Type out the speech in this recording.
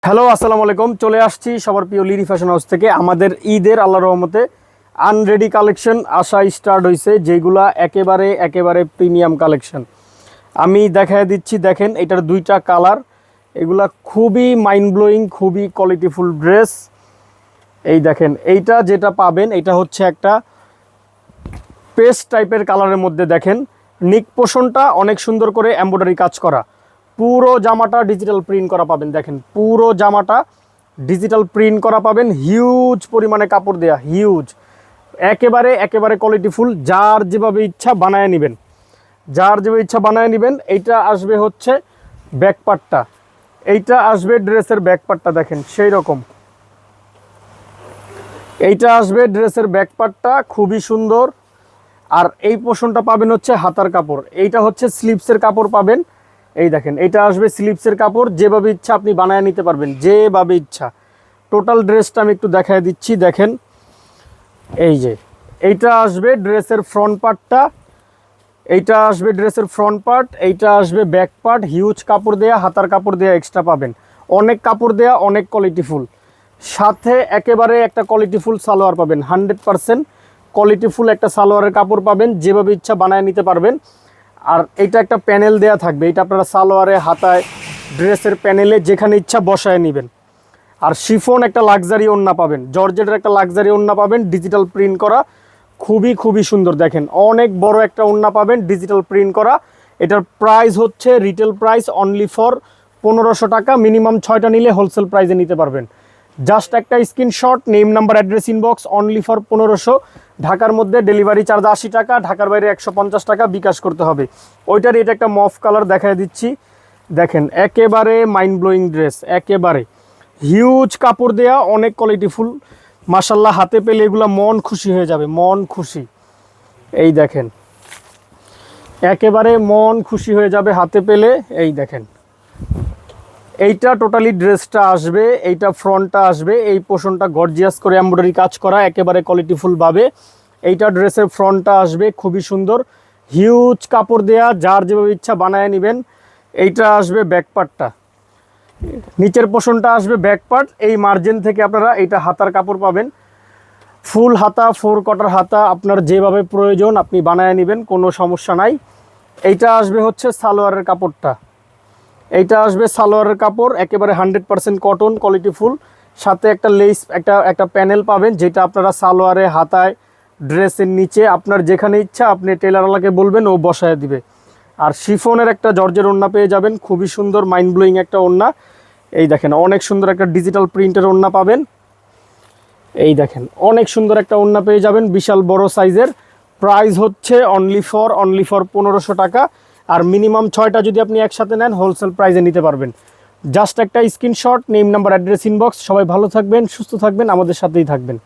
Hello, আসসালামু আলাইকুম। চলে আসছি সবার প্রিয় লিরি ফ্যাশন হাউস থেকে। আমাদের ঈদের আল্লাহর রহমতে আনরেডি কালেকশন আসা স্টার্ট হয়েছে, যেগুলা একেবারে একেবারে প্রিমিয়াম কালেকশন। আমি দেখায় দিচ্ছি, দেখেন এটার দুইটা কালার। এগুলা খুবই মাইন্ড ব্লোয়িং, খুবই কোয়ালিটিফুল ড্রেস। এই দেখেন, এইটা যেটা পাবেন এটা হচ্ছে একটা পেস্ট টাইপের কালারের মধ্যে। দেখেন নিক পোষণটা অনেক সুন্দর করে এমব্রয়ডারি কাজ করা, পুরো জামাটা ডিজিটাল প্রিন্ট করা পাবেন। দেখেন পুরো জামাটা ডিজিটাল প্রিন্ট করা পাবেন, হিউজ পরিমাণে কাপড় দেয়া, হিউজ, একেবারে একেবারে কোয়ালিটিফুল। যার যেভাবে ইচ্ছা বানায় নেবেন, যার যেভাবে ইচ্ছা বানায় নেবেন। এইটা আসবে হচ্ছে ব্যাকপার্টটা, এইটা আসবে ড্রেসের ব্যাকপার্টটা। দেখেন সেই রকম এইটা আসবে ড্রেসের ব্যাকপার্টটা, খুবই সুন্দর। আর এই পোর্শনটা পাবেন হচ্ছে হাতার কাপড়, এইটা হচ্ছে স্লিপসের কাপড় পাবেন। এই দেখেন এটা আসবে স্লিপসের কাপড়, যেভাবে ইচ্ছা আপনি বানায় নিতে পারবেন, যেভাবে ইচ্ছা। টোটাল ড্রেসটা আমি একটু দেখায় দিচ্ছি। দেখেন এই যে এইটা আসবে ড্রেসের ফ্রন্ট পার্টটা, এইটা আসবে ড্রেসের ফ্রন্ট পার্ট, এইটা আসবে ব্যাক পার্ট। হিউজ কাপড় দেয়া, হাতার কাপড় দেয়া এক্সট্রা পাবেন, অনেক কাপড় দেয়া, অনেক কোয়ালিটিফুল। সাথে একেবারে একটা কোয়ালিটিফুল সালোয়ার পাবেন, 100% কোয়ালিটিফুল একটা সালোয়ারের কাপড় পাবেন, যেভাবে ইচ্ছা বানায় নিতে পারবেন। আর এটা একটা প্যানেল দেয়া থাকবে, এটা আপনারা সালোয়ারে, হাতায়, ড্রেসের প্যানেলে যেখানে ইচ্ছা বসায় নেবেন। আর শিফন একটা লাক্সারি ওড়না পাবেন, জর্জেটের একটা লাক্সারি ওড়না পাবেন, ডিজিটাল প্রিন্ট করা, খুবই খুবই সুন্দর। দেখেন অনেক বড় একটা ওড়না পাবেন, ডিজিটাল প্রিন্ট করা। এটার প্রাইস হচ্ছে রিটেল প্রাইস অনলি ফর 1500 টাকা। মিনিমাম 6টা নিলে হোলসেল প্রাইসে নিতে পারবেন। জাস্ট একটা screenshot, name, number, address, inbox, only for 1500। ঢাকার মধ্যে ডেলিভারি চার্জ 80 টাকা, ঢাকার বাইরে 150 টাকা বিকাশ করতে হবে। ওইটার এটা একটা মফ কালার দেখায় দিচ্ছি। দেখেন একেবারে মাইন্ড ব্লোয়িং ড্রেস, একেবারে হিউজ কাপড় দেয়া, অনেক কোয়ালিটিফুল। মাশাল্লাহ, হাতে পেলে এগুলো মন খুশি হয়ে যাবে, মন খুশি। এই দেখেন একেবারে মন খুশি হয়ে যাবে হাতে পেলে। এই দেখেন এইটা টোটালি ড্রেসটা আসবে, এইটা ফ্রন্টটা আসবে, এই পোর্শনটা গর্জিয়াস করে এমব্রয়ডারি কাজ করা, একেবারে কোয়ালিটিফুলভাবে। এইটা ড্রেসের ফ্রন্টটা আসবে, খুবই সুন্দর, হিউজ কাপড় দেয়া, যার যেভাবে ইচ্ছা বানায় নেবেন। এইটা আসবে ব্যাকপার্টটা, নিচের পোর্শনটা আসবে ব্যাকপার্ট। এই মার্জিন থেকে আপনারা এইটা হাতার কাপড় পাবেন, ফুল হাতা, 4 কোয়ার্টার হাতা, আপনার যেভাবে প্রয়োজন আপনি বানায় নেবেন, কোনো সমস্যা নাই। এইটা আসবে হচ্ছে সালোয়ারের কাপড়টা, এইটা আসবে সালোয়ারের কাপড়, একেবারে 100% কটন, কোয়ালিটিফুল। সাথে একটা লেস, একটা প্যানেল পাবেন, যেটা আপনারা সালোয়ারে, হাতায়, ড্রেসের নিচে, আপনার যেখানে ইচ্ছা আপনি টেলারওয়ালাকে বলবেন, ও বসায় দিবে। আর শিফনের একটা জর্জের ওড়না পেয়ে যাবেন, খুবই সুন্দর মাইন্ড ব্লোয়িং একটা ওড়না। এই দেখেন অনেক সুন্দর একটা ডিজিটাল প্রিন্টের ওড়না পাবেন। এই দেখেন অনেক সুন্দর একটা ওড়না পেয়ে যাবেন, বিশাল বড় সাইজের। প্রাইস হচ্ছে অনলি ফর 1500 টাকা। আর মিনিমাম 6টা যদি আপনি একসাথে নেন, হোলসেল প্রাইসে নিতে পারবেন। জাস্ট একটা screenshot, name, number, address, inbox. সবাই ভালো থাকবেন, সুস্থ থাকবেন, আমাদের সাথেই থাকবেন।